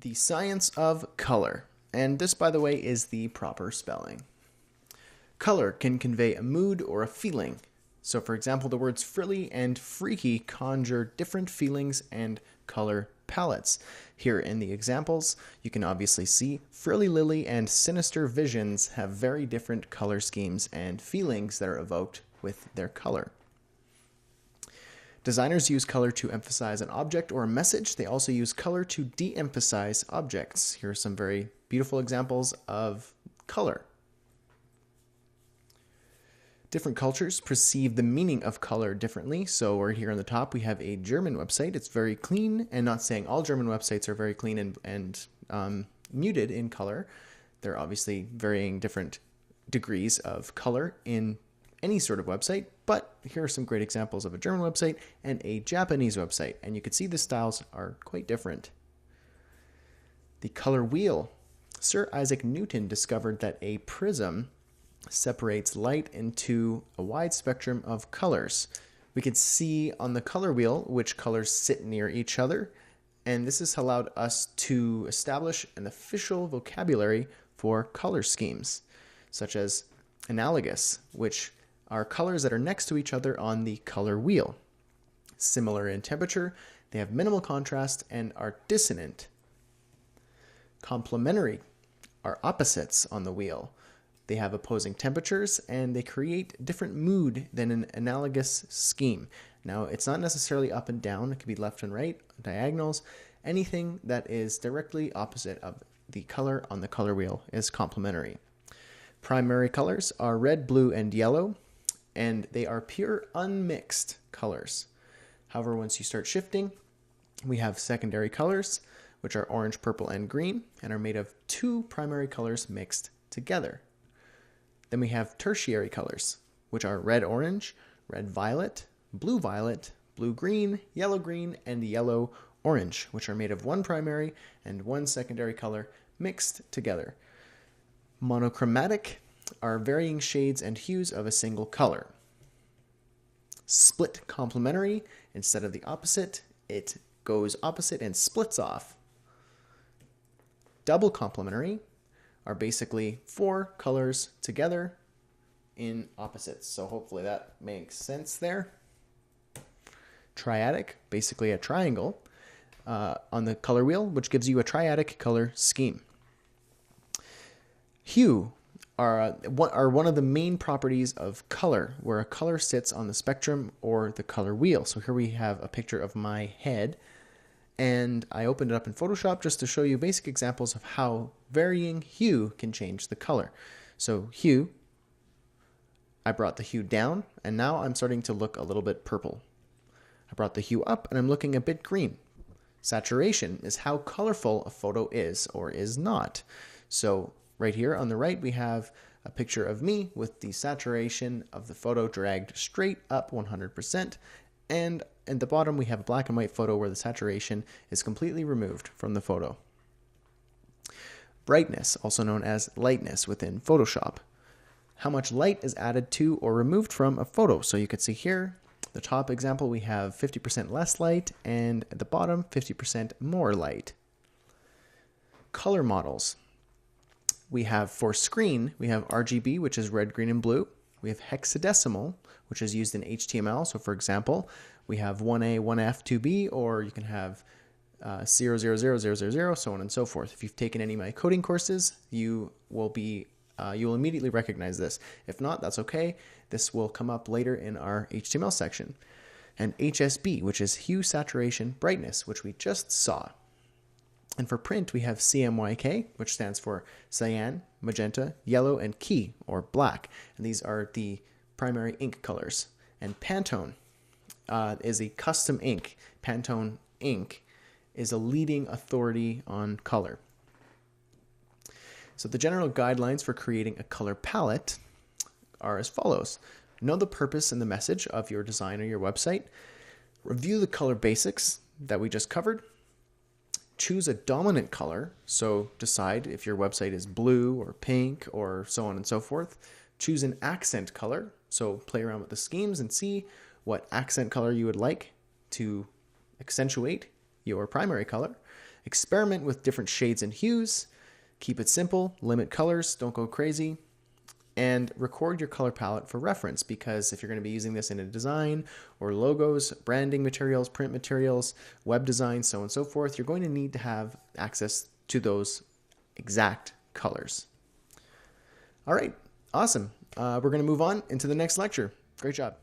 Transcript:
The science of color. And this, by the way, is the proper spelling. Color can convey a mood or a feeling. So, for example, the words frilly and freaky conjure different feelings and color palettes. Here in the examples, you can obviously see Frilly Lily and Sinister Visions have very different color schemes and feelings that are evoked with their color. Designers use color to emphasize an object or a message. They also use color to de-emphasize objects. Here are some very beautiful examples of color. Different cultures perceive the meaning of color differently. So we're here on the top, we have a German website. It's very clean, and not saying all German websites are very clean and muted in color. There are obviously varying different degrees of color in any sort of website, but here are some great examples of a German website and a Japanese website, and you can see the styles are quite different. The color wheel. Sir Isaac Newton discovered that a prism separates light into a wide spectrum of colors. We can see on the color wheel which colors sit near each other, and this has allowed us to establish an official vocabulary for color schemes, such as analogous, which are colors that are next to each other on the color wheel. Similar in temperature, they have minimal contrast and are dissonant. Complementary are opposites on the wheel. They have opposing temperatures and they create different mood than an analogous scheme. Now, it's not necessarily up and down. It could be left and right, diagonals. Anything that is directly opposite of the color on the color wheel is complementary. Primary colors are red, blue, and yellow, and they are pure unmixed colors. However, once you start shifting, we have secondary colors, which are orange, purple, and green, and are made of two primary colors mixed together. Then we have tertiary colors, which are red-orange, red-violet, blue-violet, blue-green, yellow-green, and yellow-orange, which are made of one primary and one secondary color mixed together. Monochromatic are varying shades and hues of a single color. Split complementary, instead of the opposite, it goes opposite and splits off. Double complementary are basically four colors together in opposites. So hopefully that makes sense there. Triadic, basically a triangle on the color wheel, which gives you a triadic color scheme. Hue are one of the main properties of color, where a color sits on the spectrum or the color wheel. So here we have a picture of my head, and I opened it up in Photoshop just to show you basic examples of how varying hue can change the color. So hue, I brought the hue down, and now I'm starting to look a little bit purple. I brought the hue up, and I'm looking a bit green. Saturation is how colorful a photo is or is not. So right here on the right, we have a picture of me with the saturation of the photo dragged straight up 100%. And at the bottom, we have a black and white photo where the saturation is completely removed from the photo. Brightness, also known as lightness within Photoshop. How much light is added to or removed from a photo. So you can see here, the top example, we have 50% less light, and at the bottom, 50% more light. Color models. We have for screen, we have RGB, which is red, green, and blue. We have hexadecimal, which is used in HTML. So for example, we have 1A, 1F, 2B, or you can have 00000, so on and so forth. If you've taken any of my coding courses, you will immediately recognize this. If not, that's okay. This will come up later in our HTML section. And HSB, which is hue, saturation, brightness, which we just saw. And for print, we have CMYK, which stands for cyan, magenta, yellow, and key, or black. And these are the primary ink colors. And Pantone is a custom ink. Pantone ink is a leading authority on color. So the general guidelines for creating a color palette are as follows. Know the purpose and the message of your design or your website. Review the color basics that we just covered. Choose a dominant color, so decide if your website is blue or pink or so on and so forth. Choose an accent color, so play around with the schemes and see what accent color you would like to accentuate your primary color. Experiment with different shades and hues. Keep it simple, limit colors, don't go crazy. And record your color palette for reference, because if you're going to be using this in a design or logos, branding materials, print materials, web design, so on and so forth, you're going to need to have access to those exact colors. All right, awesome. We're going to move on into the next lecture. Great job.